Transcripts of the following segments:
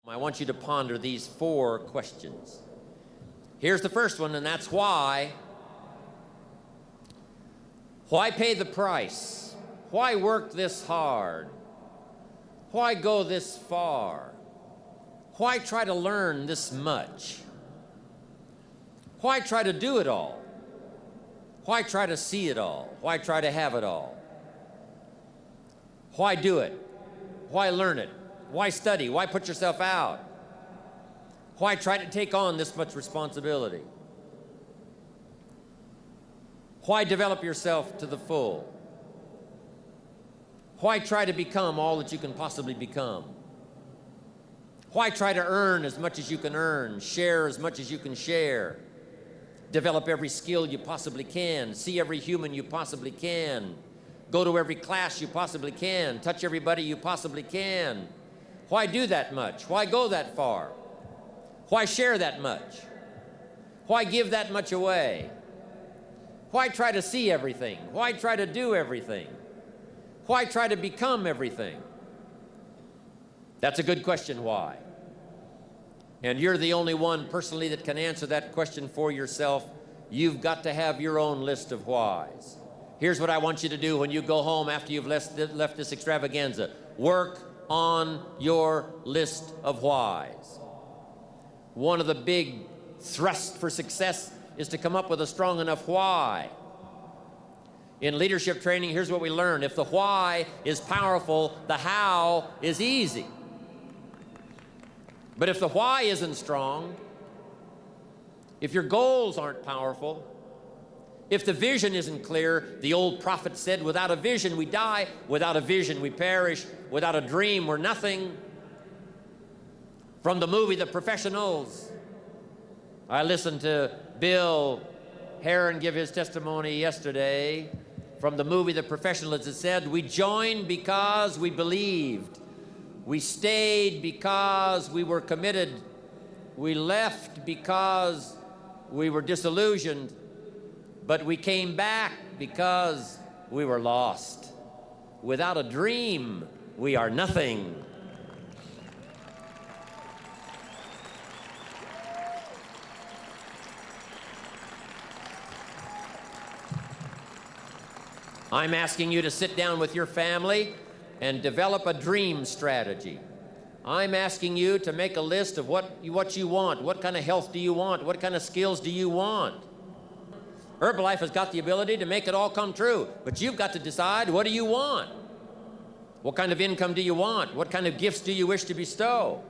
I want you to ponder these 4 questions. Here's the first one, and that's why. Why pay the price? Why work this hard? Why go this far? Why try to learn this much? Why try to do it all? Why try to see it all? Why try to have it all? Why do it? Why learn it? Why study? Why put yourself out? Why try to take on this much responsibility? Why develop yourself to the full? Why try to become all that you can possibly become? Why try to earn as much as you can earn, share as much as you can share, develop every skill you possibly can, see every human you possibly can, go to every class you possibly can, touch everybody you possibly can? Why do that much? Why go that far? Why share that much? Why give that much away? Why try to see everything? Why try to do everything? Why try to become everything? That's a good question, why? And you're the only one personally that can answer that question for yourself. You've got to have your own list of whys. Here's what I want you to do when you go home after you've left this extravaganza. Work on your list of whys. One of the big thrusts for success is to come up with a strong enough why. In leadership training, here's what we learn. If the why is powerful, the how is easy. But if the why isn't strong, if your goals aren't powerful, if the vision isn't clear, the old prophet said, without a vision we die, without a vision we perish, without a dream we're nothing. From the movie The Professionals, I listened to Bill Heron give his testimony yesterday. From the movie The Professionals, it said, we joined because we believed. We stayed because we were committed. We left because we were disillusioned. But we came back because we were lost. Without a dream, we are nothing. I'm asking you to sit down with your family and develop a dream strategy. I'm asking you to make a list of what you want. What kind of health do you want? What kind of skills do you want? Herbalife has got the ability to make it all come true, but you've got to decide, what do you want? What kind of income do you want? What kind of gifts do you wish to bestow?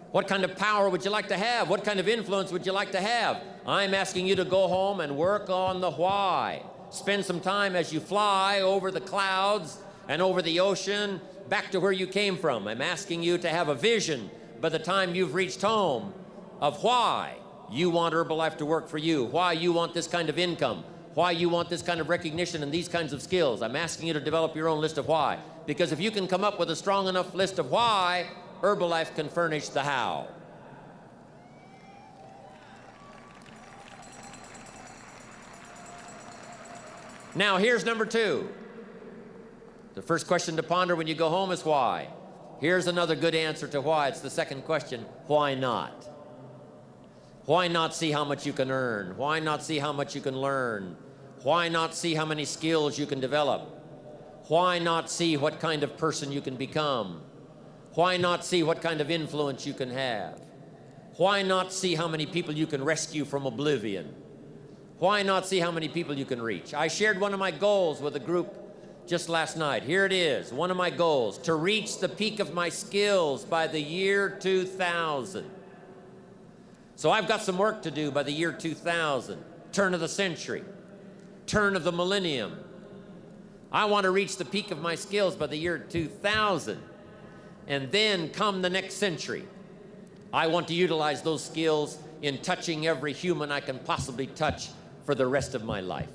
What kind of power would you like to have? What kind of influence would you like to have? I'm asking you to go home and work on the why. Spend some time as you fly over the clouds and over the ocean back to where you came from. I'm asking you to have a vision by the time you've reached home of why you want Herbalife to work for you, why you want this kind of income, why you want this kind of recognition and these kinds of skills. I'm asking you to develop your own list of why. Because if you can come up with a strong enough list of why, Herbalife can furnish the how. Now, here's number 2. The first question to ponder when you go home is why. Here's another good answer to why. It's the second question, why not? Why not see how much you can earn? Why not see how much you can learn? Why not see how many skills you can develop? Why not see what kind of person you can become? Why not see what kind of influence you can have? Why not see how many people you can rescue from oblivion? Why not see how many people you can reach? I shared one of my goals with a group just last night. Here it is, one of my goals, to reach the peak of my skills by the year 2000. So I've got some work to do by the year 2000, turn of the century, turn of the millennium. I want to reach the peak of my skills by the year 2000. And then come the next century, I want to utilize those skills in touching every human I can possibly touch for the rest of my life.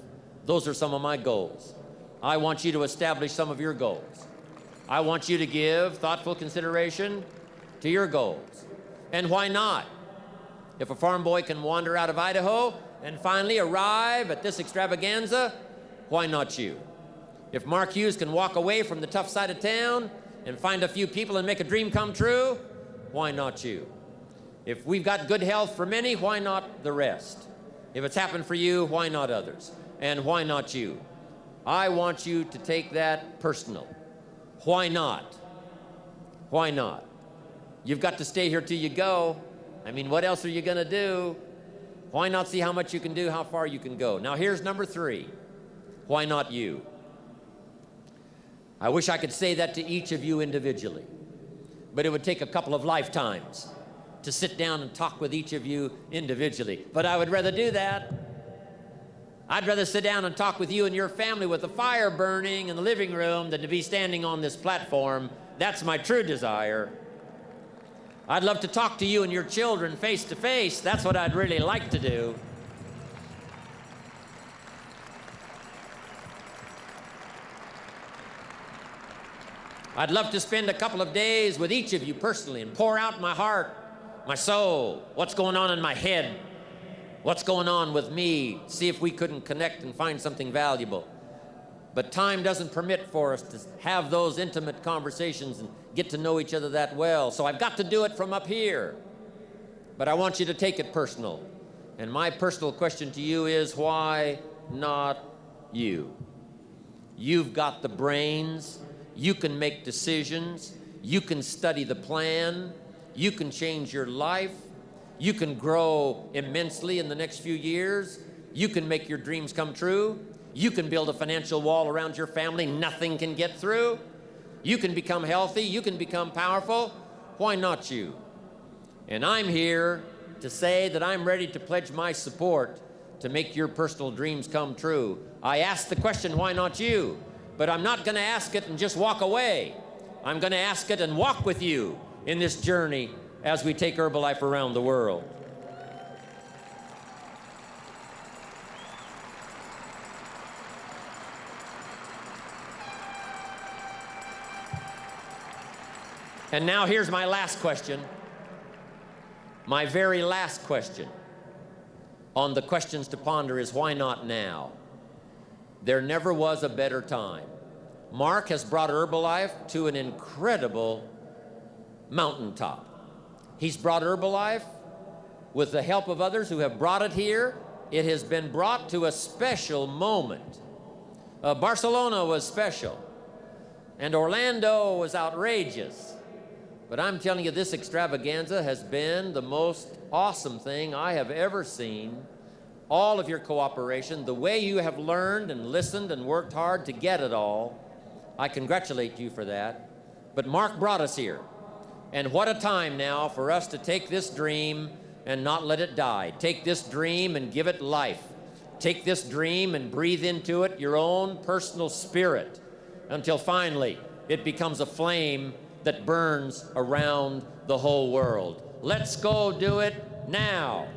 Those are some of my goals. I want you to establish some of your goals. I want you to give thoughtful consideration to your goals. And why not? If a farm boy can wander out of Idaho and finally arrive at this extravaganza, why not you? If Mark Hughes can walk away from the tough side of town and find a few people and make a dream come true, why not you? If we've got good health for many, why not the rest? If it's happened for you, why not others? And why not you? I want you to take that personal. Why not? Why not? You've got to stay here till you go. I mean, what else are you going to do? Why not see how much you can do, how far you can go? Now, here's number 3. Why not you? I wish I could say that to each of you individually, but it would take a couple of lifetimes to sit down and talk with each of you individually. But I would rather do that. I'd rather sit down and talk with you and your family with the fire burning in the living room than to be standing on this platform. That's my true desire. I'd love to talk to you and your children face to face. That's what I'd really like to do. I'd love to spend a couple of days with each of you personally and pour out my heart, my soul, what's going on in my head, what's going on with me, see if we couldn't connect and find something valuable. But time doesn't permit for us to have those intimate conversations and get to know each other that well. So I've got to do it from up here. But I want you to take it personal. And my personal question to you is, why not you? You've got the brains. You can make decisions. You can study the plan. You can change your life. You can grow immensely in the next few years. You can make your dreams come true. You can build a financial wall around your family nothing can get through. You can become healthy. You can become powerful. Why not you? And I'm here to say that I'm ready to pledge my support to make your personal dreams come true. I asked the question, why not you? But I'm not going to ask it and just walk away. I'm going to ask it and walk with you in this journey as we take Herbalife around the world. And now here's my last question, my very last question on the questions to ponder is, why not now? There never was a better time. Mark has brought Herbalife to an incredible mountaintop. He's brought Herbalife with the help of others who have brought it here. It has been brought to a special moment. Barcelona was special, and Orlando was outrageous. But I'm telling you, this extravaganza has been the most awesome thing I have ever seen. All of your cooperation, the way you have learned and listened and worked hard to get it all, I congratulate you for that. But Mark brought us here. And what a time now for us to take this dream and not let it die. Take this dream and give it life. Take this dream and breathe into it your own personal spirit until finally it becomes a flame that burns around the whole world. Let's go do it now.